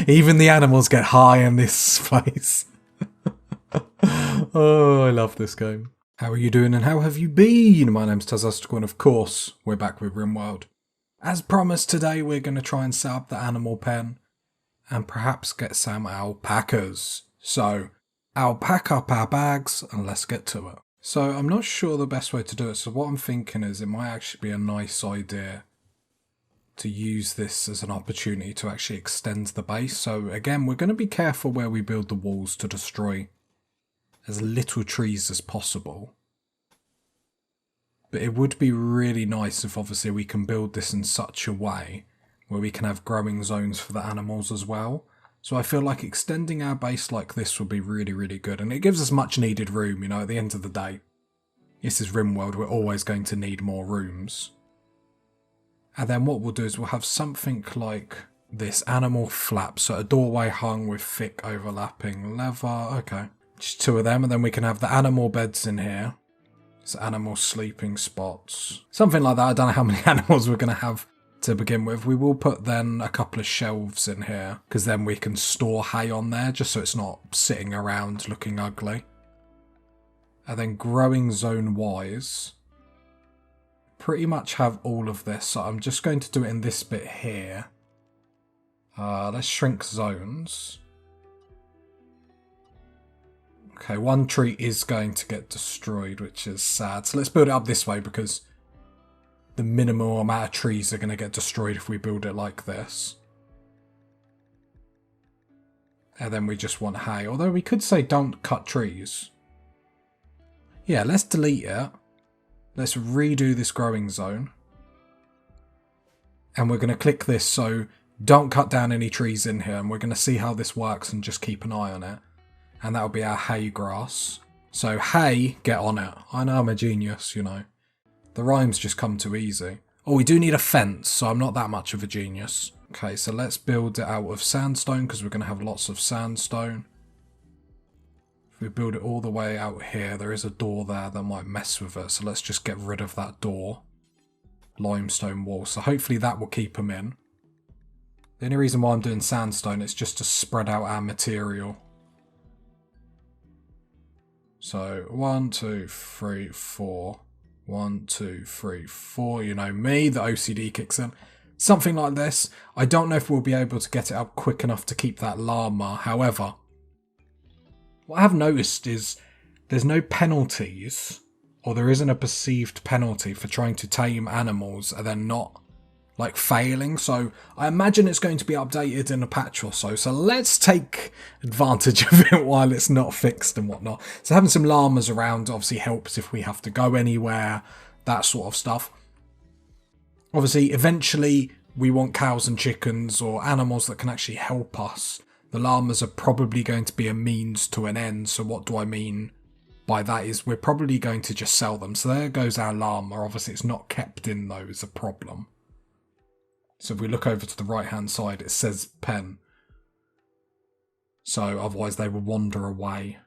Even the animals get high in this place. Oh, I love this game. How are you doing and how have you been? My name's Tazastical and of course, we're back with Rimworld. As promised, today we're going to try and set up the animal pen and perhaps get some alpacas. So, I'll pack up our bags and let's get to it. So, I'm not sure the best way to do it, so what I'm thinking is it might actually be a nice idea to use this as an opportunity to actually extend the base. So again, we're going to be careful where we build the walls to destroy as little trees as possible. But it would be really nice if obviously we can build this in such a way where we can have growing zones for the animals as well. So I feel like extending our base like this would be really, really good. And it gives us much needed room, you know, at the end of the day. This is Rimworld, we're always going to need more rooms. And then what we'll do is we'll have something like this animal flap. So a doorway hung with thick overlapping leather. Okay. Just two of them. And then we can have the animal beds in here. So animal sleeping spots. Something like that. I don't know how many animals we're going to have to begin with. We will put then a couple of shelves in here. Because then we can store hay on there. Just so it's not sitting around looking ugly. And then growing zone wise, pretty much have all of this, so I'm just going to do it in this bit here. Let's shrink zones. Okay, one tree is going to get destroyed, which is sad. So let's build it up this way because the minimal amount of trees are going to get destroyed if we build it like this. And then we just want hay. Although we could say don't cut trees. Yeah, let's delete it. Let's redo this growing zone. And we're going to click this, so don't cut down any trees in here. And we're going to see how this works and just keep an eye on it. And that'll be our hay grass. So hay, get on it. I know I'm a genius, you know. The rhymes just come too easy. Oh, we do need a fence, so I'm not that much of a genius. Okay, so let's build it out of sandstone because we're going to have lots of sandstone. If we build it all the way out here, there is a door there that might mess with it. So let's just get rid of that door. Limestone wall. So hopefully that will keep them in. The only reason why I'm doing sandstone is just to spread out our material. So 1, 2, 3, 4. 1, 2, 3, 4. You know me, the OCD kicks in. Something like this. I don't know if we'll be able to get it up quick enough to keep that llama. However, what I have noticed is there's no penalties, or there isn't a perceived penalty for trying to tame animals and then not, like, failing. So I imagine it's going to be updated in a patch or so. So let's take advantage of it while it's not fixed and whatnot. So having some llamas around obviously helps if we have to go anywhere, that sort of stuff. Obviously, eventually we want cows and chickens or animals that can actually help us. The llamas are probably going to be a means to an end. So what do I mean by that is we're probably going to just sell them. So there goes our llama. Obviously it's not kept in though, is a problem. So if we look over to the right hand side, it says pen. So otherwise they will wander away.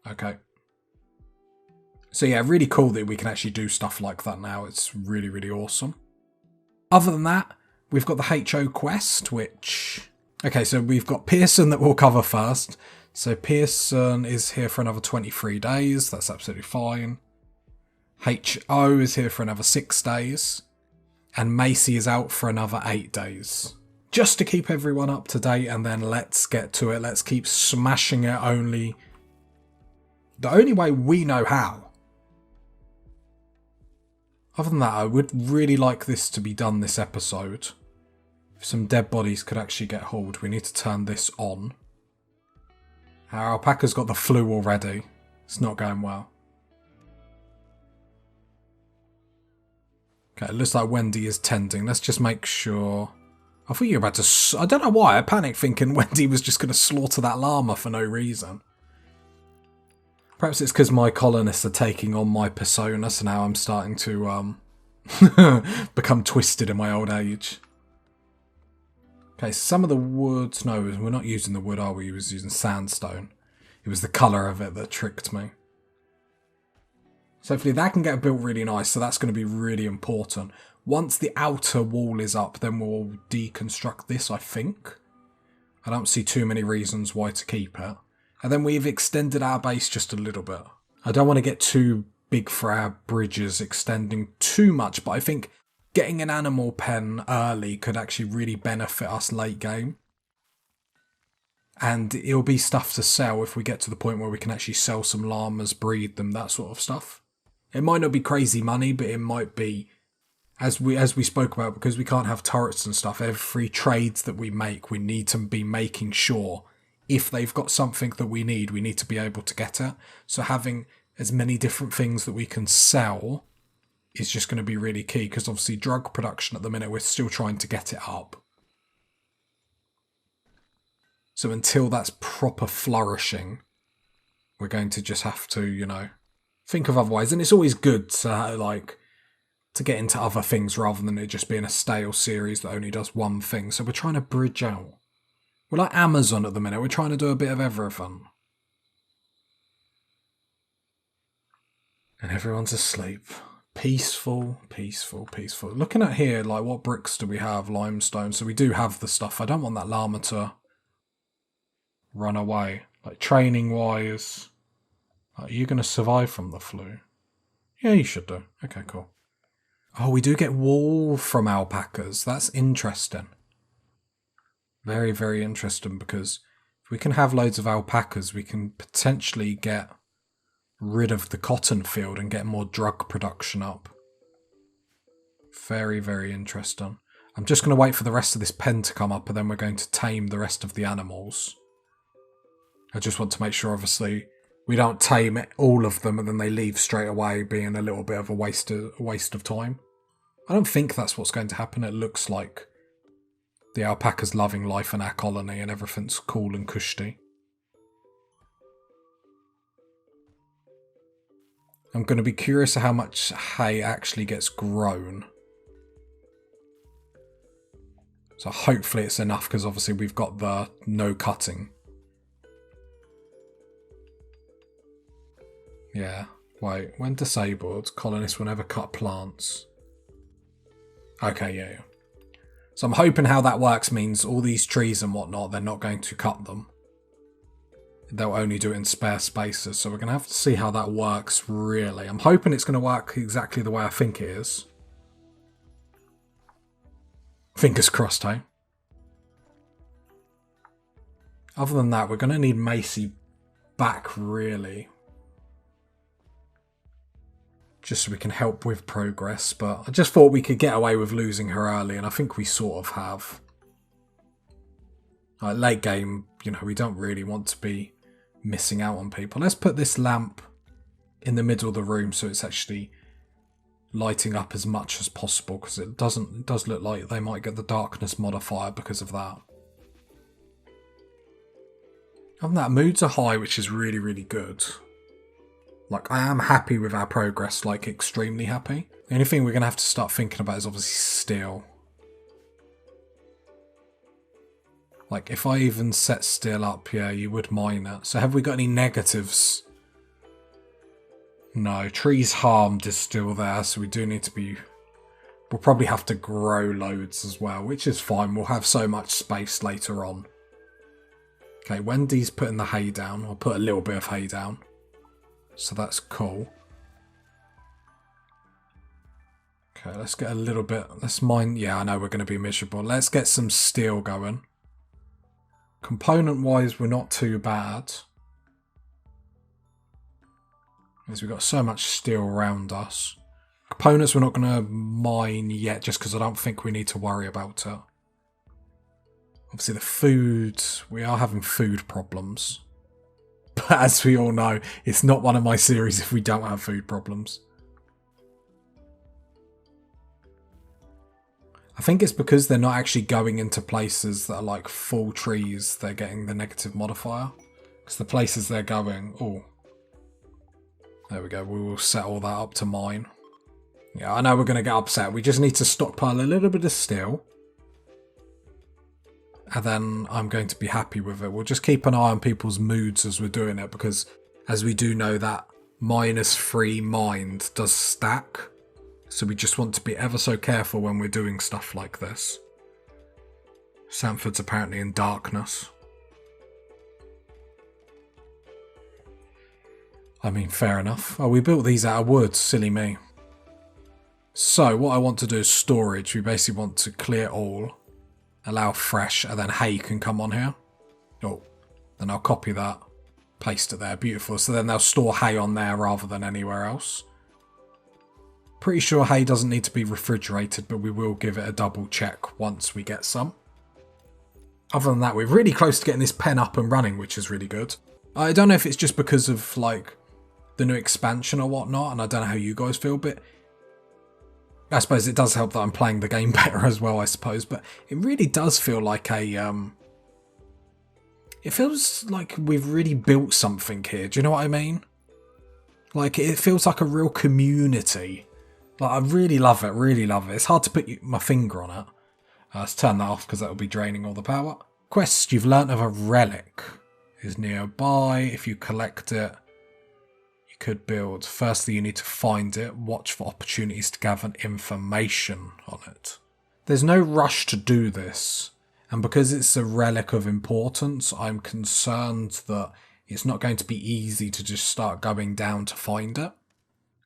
Okay. So yeah, really cool that we can actually do stuff like that now. It's really, really awesome. Other than that, we've got the HO quest, which... Okay, so we've got Pearson that we'll cover first. So Pearson is here for another 23 days. That's absolutely fine. HO is here for another 6 days. And Macy is out for another 8 days. Just to keep everyone up to date, and then let's get to it. Let's keep smashing it the only way we know how. Other than that, I would really like this to be done this episode. If some dead bodies could actually get hauled, we need to turn this on. Our alpaca's got the flu already. It's not going well. Okay, it looks like Wendy is tending. Let's just make sure... I thought you were about to... I don't know why. I panicked thinking Wendy was just going to slaughter that llama for no reason. Perhaps it's because my colonists are taking on my persona, so now I'm starting to become twisted in my old age. Okay, some of the woods... No, we're not using the wood, are we? We was using sandstone. It was the colour of it that tricked me. So hopefully that can get built really nice, so that's going to be really important. Once the outer wall is up, then we'll deconstruct this, I think. I don't see too many reasons why to keep it. And then we've extended our base just a little bit. I don't want to get too big for our bridges extending too much, but I think getting an animal pen early could actually really benefit us late game. And it'll be stuff to sell if we get to the point where we can actually sell some llamas, breed them, that sort of stuff. It might not be crazy money, but it might be, as we spoke about, because we can't have turrets and stuff, every trades that we make, we need to be making sure if they've got something that we need to be able to get it. So having as many different things that we can sell is just going to be really key, because obviously drug production at the minute, we're still trying to get it up. So until that's proper flourishing, we're going to just have to, think of otherwise. And it's always good to, to get into other things rather than it just being a stale series that only does one thing. So we're trying to bridge out. We're like Amazon at the minute. We're trying to do a bit of everything. And everyone's asleep. Peaceful, peaceful, peaceful. Looking at here, what bricks do we have? Limestone. So we do have the stuff. I don't want that llama to run away. Training wise, are you going to survive from the flu? Yeah, you should do. Okay, cool. Oh, we do get wool from alpacas. That's interesting. Very, very interesting, because if we can have loads of alpacas, we can potentially get rid of the cotton field and get more drug production up. Very, very interesting. I'm just going to wait for the rest of this pen to come up, and then we're going to tame the rest of the animals. I just want to make sure, obviously, we don't tame all of them and then they leave straight away, being a little bit of a waste of time. I don't think that's what's going to happen. It looks like the alpaca's loving life in our colony and everything's cool and cushy. I'm going to be curious how much hay actually gets grown. So hopefully it's enough, because obviously we've got the no cutting. Yeah, wait, when disabled, colonists will never cut plants. Okay, yeah. So I'm hoping how that works means all these trees and whatnot, they're not going to cut them. They'll only do it in spare spaces, so we're going to have to see how that works, really. I'm hoping it's going to work exactly the way I think it is. Fingers crossed, hey? Other than that, we're going to need Macy back, really. Just so we can help with progress, but I just thought we could get away with losing her early, and I think we sort of have. Late game, we don't really want to be missing out on people. Let's put this lamp in the middle of the room so it's actually lighting up as much as possible, because it does look like they might get the darkness modifier because of that. Other than that, moods are high, which is really, really good. I am happy with our progress, extremely happy. The only thing we're going to have to start thinking about is obviously steel. If I even set steel up, yeah, you would mine it. So have we got any negatives? No, trees harmed is still there, so we do need to be... We'll probably have to grow loads as well, which is fine. We'll have so much space later on. Okay, Wendy's putting the hay down. I'll put a little bit of hay down. So that's cool. Okay, let's get a little bit... Let's mine... Yeah, I know we're going to be miserable. Let's get some steel going. Component-wise, we're not too bad. Because we've got so much steel around us. Components we're not going to mine yet, just because I don't think we need to worry about it. Obviously the food... We are having food problems. But as we all know, it's not one of my series if we don't have food problems. I think it's because they're not actually going into places that are full trees, they're getting the negative modifier. Because the places they're going... Oh. There we go, we will set all that up to mine. Yeah, I know we're going to get upset. We just need to stockpile a little bit of steel. And then I'm going to be happy with it. We'll just keep an eye on people's moods as we're doing it, because as we do know, that -3 mind does stack. So we just want to be ever so careful when we're doing stuff like this. Sanford's apparently in darkness. I mean, fair enough. Oh, we built these out of wood. Silly me. So, what I want to do is storage. We basically want to clear all, allow fresh, and then hay can come on here. Oh, then I'll copy that, paste it there. Beautiful. So then they'll store hay on there rather than anywhere else. Pretty sure hay doesn't need to be refrigerated, but we will give it a double check once we get some. Other than that, we're really close to getting this pen up and running, which is really good. I don't know if it's just because of, like, the new expansion or whatnot, and I don't know how you guys feel, but I suppose it does help that I'm playing the game better as well, I suppose, but it really does feel like it feels like we've really built something here, do you know what I mean? Like, it feels like a real community. Like, I really love it, really love it. It's hard to put my finger on it. Let's turn that off because that will be draining all the power. Quest, you've learnt of a relic is nearby. If you collect it, you could build. Firstly, you need to find it. Watch for opportunities to gather information on it. There's no rush to do this. And because it's a relic of importance, I'm concerned that it's not going to be easy to just start going down to find it.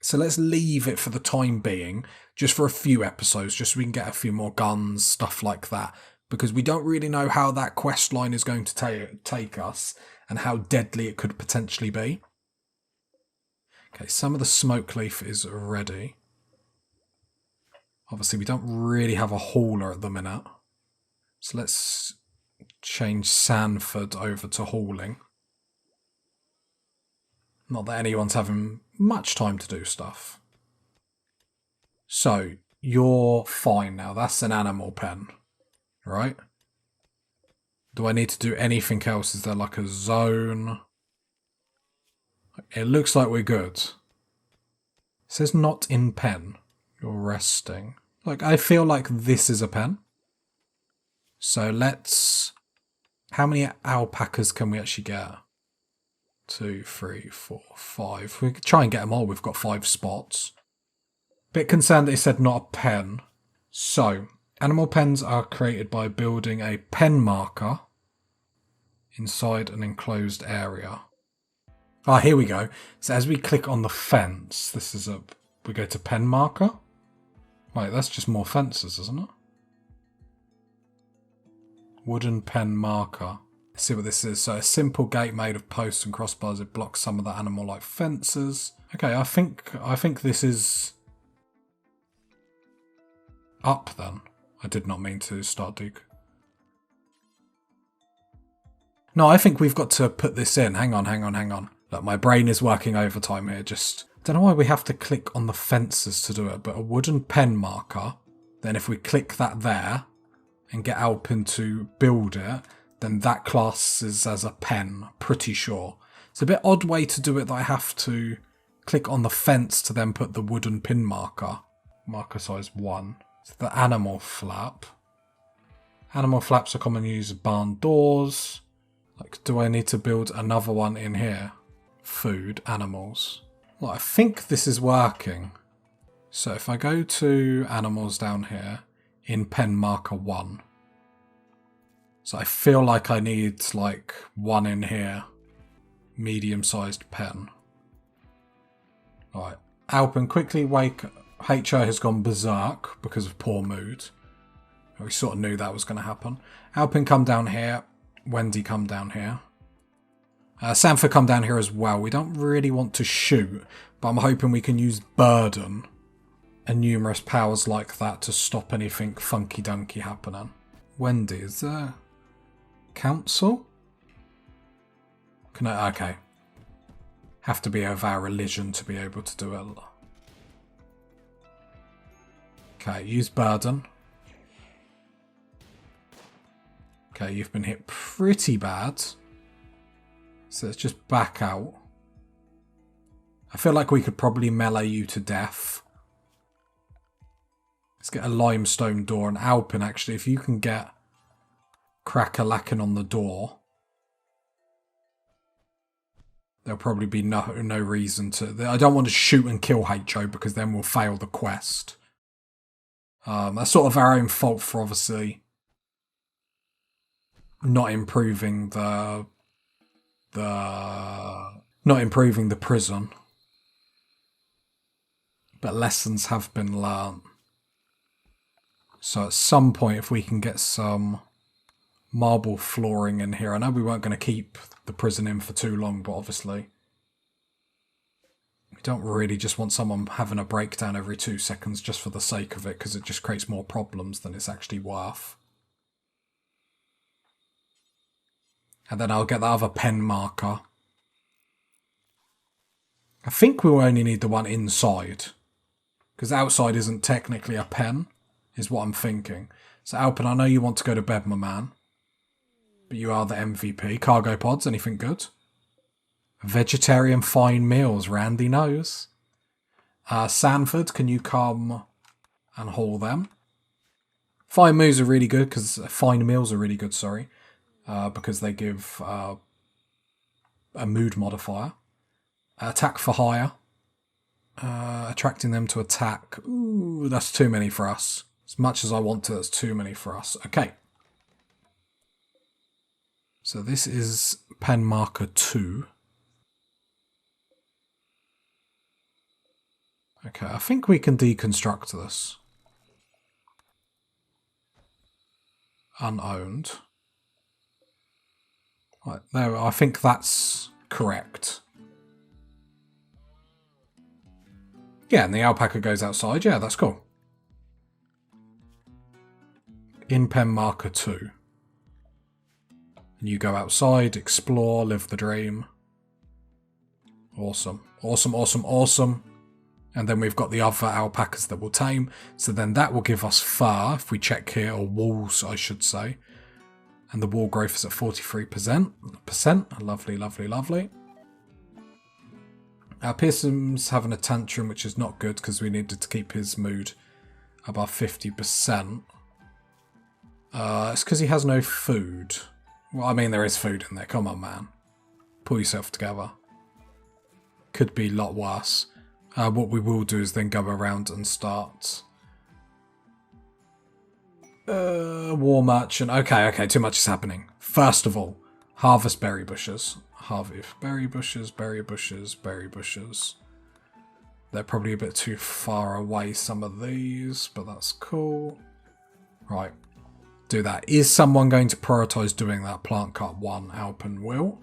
So let's leave it for the time being, just for a few episodes, just so we can get a few more guns, stuff like that. Because we don't really know how that quest line is going to take us and how deadly it could potentially be. Okay, some of the smoke leaf is ready. Obviously, we don't really have a hauler at the minute. So let's change Sanford over to hauling. Not that anyone's having much time to do stuff. So, you're fine now. That's an animal pen, right? Do I need to do anything else? Is there like a zone? It looks like we're good. It says not in pen. You're resting. Like, I feel like this is a pen. So let's... How many alpacas can we actually get? 2, 3, 4, 5. We could try and get them all. We've got 5 spots. Bit concerned that it said not a pen. So, animal pens are created by building a pen marker inside an enclosed area. Ah, here we go. So as we click on the fence, this is we go to pen marker. Wait, that's just more fences, isn't it? Wooden pen marker. Let's see what this is. So a simple gate made of posts and crossbars. It blocks some of the animal-like fences. Okay, I think this is up then. I did not mean to start Duke. No, I think we've got to put this in. Hang on. Look, my brain is working overtime here. Just don't know why we have to click on the fences to do it, but a wooden pen marker. Then if we click that there and get Alpin to build it, then that classes as a pen, pretty sure. It's a bit odd way to do it that I have to click on the fence to then put the wooden pin marker. Marker size 1. It's the animal flap. Animal flaps are commonly used as barn doors. Like, do I need to build another one in here? Food, animals. Well, I think this is working. So if I go to animals down here, in pen marker 1. So I feel like I need like one in here. Medium-sized pen. Alright. Alpin, quickly wake. HO has gone berserk because of poor mood. We sort of knew that was going to happen. Alpin, come down here. Wendy, come down here. Sanford, come down here as well. We don't really want to shoot, but I'm hoping we can use burden and numerous powers like that to stop anything funky-dunky happening. Wendy, is there council? Can I? Okay. Have to be of our religion to be able to do it. Okay, use burden. Okay, you've been hit pretty bad. So let's just back out. I feel like we could probably melee you to death. Let's get a limestone door. And Alpin, actually, if you can get crack-a-lacking on the door, there'll probably be no reason to... I don't want to shoot and kill HO because then we'll fail the quest. That's sort of our own fault for obviously not improving the Not improving the prison. But lessons have been learnt. So at some point, if we can get some marble flooring in here. I know we weren't going to keep the prison in for too long, but obviously we don't really just want someone having a breakdown every 2 seconds just for the sake of it, because it just creates more problems than it's actually worth. And then I'll get the other pen marker. I think we'll only need the one inside, because outside isn't technically a pen, is what I'm thinking. So Alpin, I know you want to go to bed, my man. But you are the MVP. Cargo pods, anything good? Vegetarian fine meals, Randy knows. Sanford, can you come and haul them? Fine meals are really good, because because they give a mood modifier. Attack for hire. Attracting them to attack. Ooh, that's too many for us. As much as I want to, that's too many for us. Okay. So this is pen marker 2. Okay, I think we can deconstruct this. Unowned. Right, there, I think that's correct. Yeah, and the alpaca goes outside. Yeah, that's cool. In pen marker 2. And you go outside, explore, live the dream. Awesome. Awesome, awesome, awesome. And then we've got the other alpacas that we'll tame. So then that will give us fur, if we check here, or walls, I should say. And the wall growth is at 43%. Lovely, lovely, lovely. Pearson's having a tantrum, which is not good, because we needed to keep his mood above 50%. It's because he has no food. Well, I mean, there is food in there. Come on, man. Pull yourself together. Could be a lot worse. What we will do is then go around and start... War merchant. Okay, too much is happening. First of all, harvest berry bushes. Harvest berry bushes, berry bushes, berry bushes. They're probably a bit too far away, some of these, but that's cool. Right. Do that. Is someone going to prioritise doing that? Plant cut 1, Alpin will.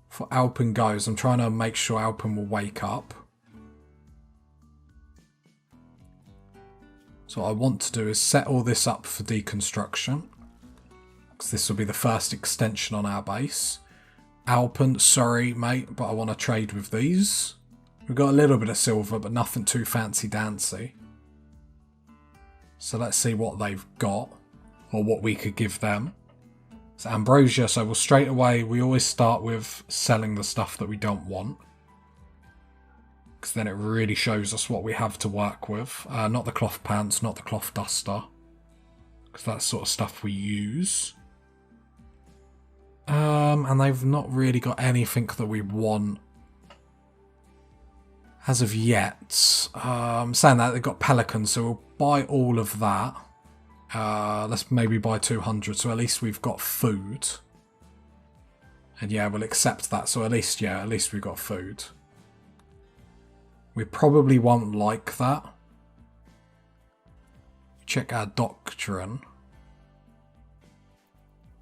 For Alpin goes, I'm trying to make sure Alpin will wake up. So what I want to do is set all this up for deconstruction, because this will be the first extension on our base. Alpin, sorry mate, but I want to trade with these. We've got a little bit of silver, but nothing too fancy-dancy. So let's see what they've got, or what we could give them. So ambrosia, so we'll straight away, we always start with selling the stuff that we don't want. Because then it really shows us what we have to work with. Not the cloth pants, not the cloth duster. Because that's sort of stuff we use. And they've not really got anything that we want as of yet. Saying that, they've got pelicans, so we'll buy all of that. Let's maybe buy 200, so at least we've got food. And yeah, we'll accept that, so at least we've got food. We probably won't like that. Check our doctrine.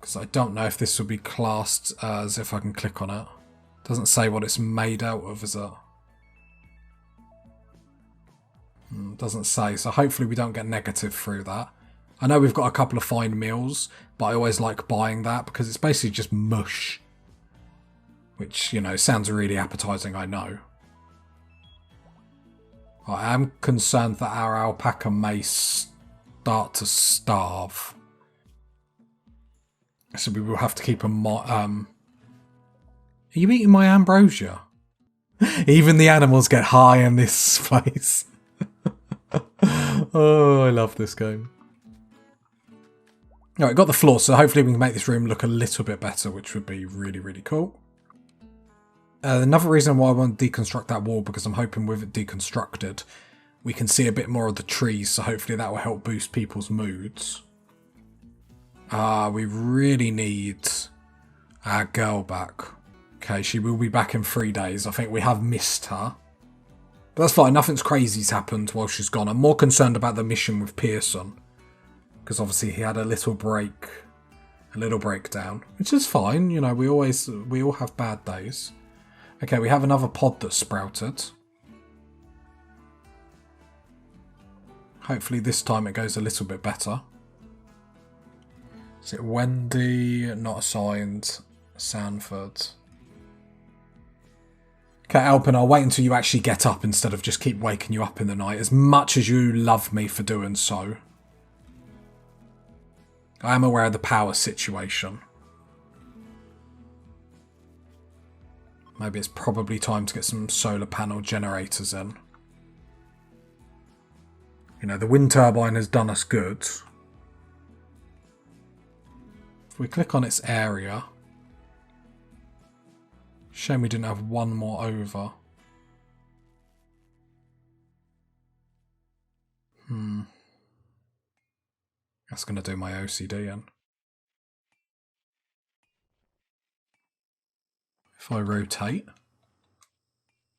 Because I don't know if this will be classed as, if I can click on it. Doesn't say what it's made out of, is it? Doesn't say, so hopefully we don't get negative through that. I know we've got a couple of fine meals, but I always like buying that because it's basically just mush. Which, you know, sounds really appetizing, I know. I am concerned that our alpaca may start to starve. So we will have to keep a Are you eating my ambrosia? Even the animals get high in this place. Oh, I love this game. Alright, got the floor, so hopefully we can make this room look a little bit better, which would be really, really cool. Another reason why I want to deconstruct that wall, because I'm hoping with it deconstructed, we can see a bit more of the trees, so hopefully that will help boost people's moods. We really need our girl back. Okay, she will be back in 3 days. I think we have missed her. But that's fine. Nothing's crazy's happened while she's gone. I'm more concerned about the mission with Pearson. Because obviously he had a little breakdown. Which is fine. You know, we all have bad days. Okay, we have another pod that's sprouted. Hopefully this time it goes a little bit better. Is it Wendy? Not assigned. Sanford. Okay, Alpin, I'll wait until you actually get up instead of just keep waking you up in the night, as much as you love me for doing so. I am aware of the power situation. Maybe it's probably time to get some solar panel generators in. You know, the wind turbine has done us good. If we click on its area... Shame we didn't have one more over. That's going to do my OCD in. If I rotate...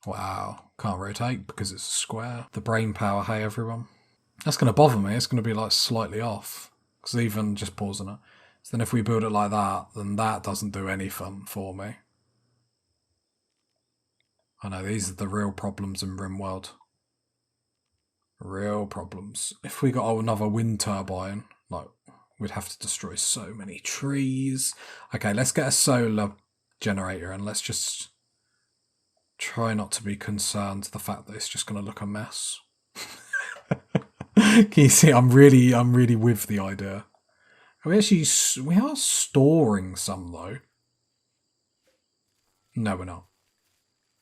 Wow, can't rotate because it's a square. The brain power, hey everyone. That's going to bother me. It's going to be like slightly off. Because even just pausing it. So then if we build it like that, then that doesn't do anything for me. I know, these are the real problems in Rimworld. Real problems. If we got another wind turbine, like, we'd have to destroy so many trees. Okay, let's get a solar generator and let's just try not to be concerned the fact that it's just going to look a mess. Can you see? I'm really with the idea. We are storing some though. No, we're not.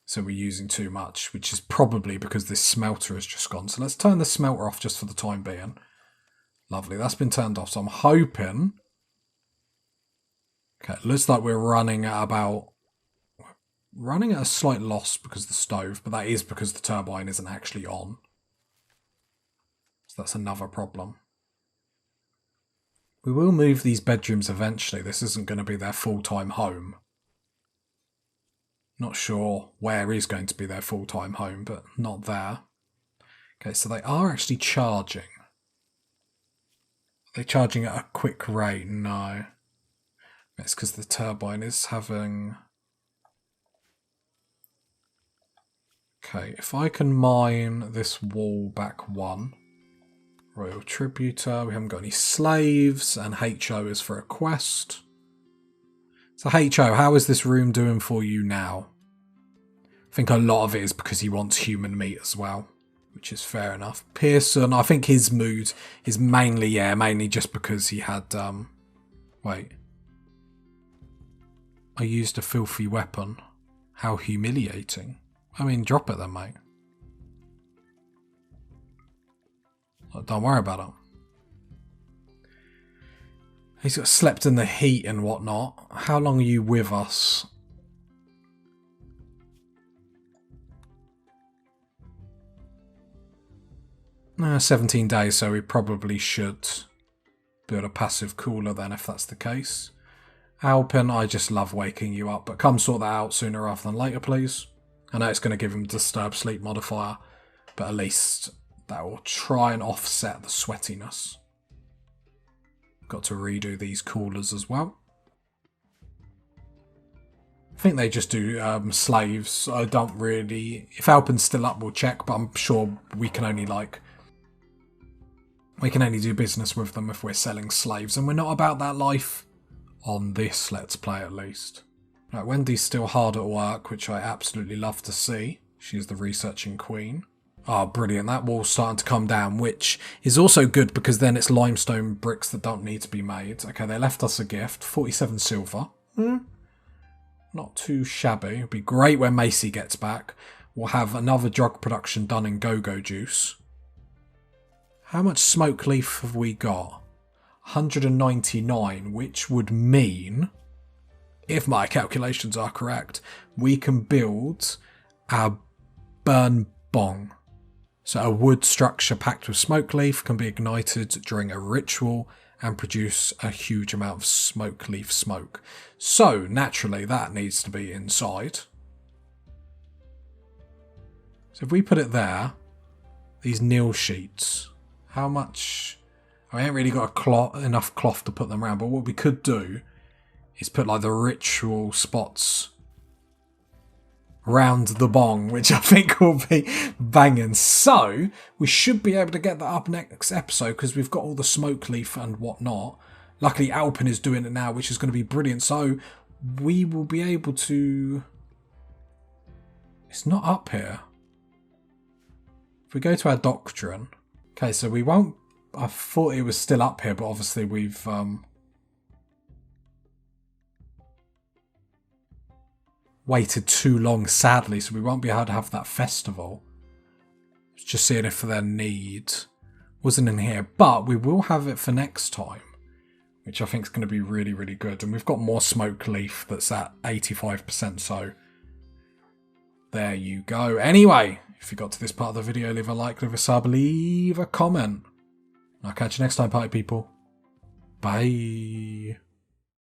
So we're using too much, which is probably because this smelter has just gone. So let's turn the smelter off just for the time being. Lovely, that's been turned off. So I'm hoping... Okay, it looks like we're running at about... Running at a slight loss because of the stove, but that is because the turbine isn't actually on. So that's another problem. We will move these bedrooms eventually. This isn't going to be their full-time home. Not sure where is going to be their full-time home, but not there. Okay, so they are actually charging. Are they charging at a quick rate? No. It's because the turbine is having... Okay, if I can mine this wall back one. Royal Tributor, we haven't got any slaves, and HO is for a quest. So HO, how is this room doing for you now? I think a lot of it is because he wants human meat as well, which is fair enough. Pearson, I think his mood is mainly just because he had, wait. I used a filthy weapon. How humiliating. I mean, drop it then, mate. Don't worry about it. He's got slept in the heat and whatnot. How long are you with us? No, 17 days, so we probably should build a passive cooler then if that's the case. Alpin, I just love waking you up, but come sort that out sooner rather than later, please. I know it's going to give him a disturbed sleep modifier, but at least that will try and offset the sweatiness. Got to redo these coolers as well. I think they just do slaves. I don't really... If Alpin's still up, we'll check, but I'm sure we can only do business with them if we're selling slaves, and we're not about that life on this Let's Play at least. Right, Wendy's still hard at work, which I absolutely love to see. She's the researching queen. Oh, brilliant. That wall's starting to come down, which is also good because then it's limestone bricks that don't need to be made. Okay, they left us a gift. 47 silver. Not too shabby. It'd be great when Macy gets back. We'll have another drug production done in go-go juice. How much smoke leaf have we got? 199, which would mean, if my calculations are correct, we can build our burn bong. So a wood structure packed with smoke leaf can be ignited during a ritual and produce a huge amount of smoke leaf smoke. So naturally that needs to be inside. So if we put it there, these Neil sheets, how much? I ain't really got enough cloth to put them around, but what we could do is put like the ritual spots round the bong, which I think will be banging. So we should be able to get that up next episode because we've got all the smoke leaf and whatnot. Luckily Alpin is doing it now, which is going to be brilliant. So we will be able to... It's not up here. If we go to our doctrine... Okay, so we won't... I thought it was still up here, but obviously we've... waited too long, sadly, so we won't be able to have that festival. Just seeing if their need wasn't in here, but we will have it for next time, which I think is going to be really, really good. And we've got more smoke leaf that's at 85%, so there you go. Anyway, if you got to this part of the video, leave a like, leave a sub, leave a comment. I'll catch you next time, party people. Bye.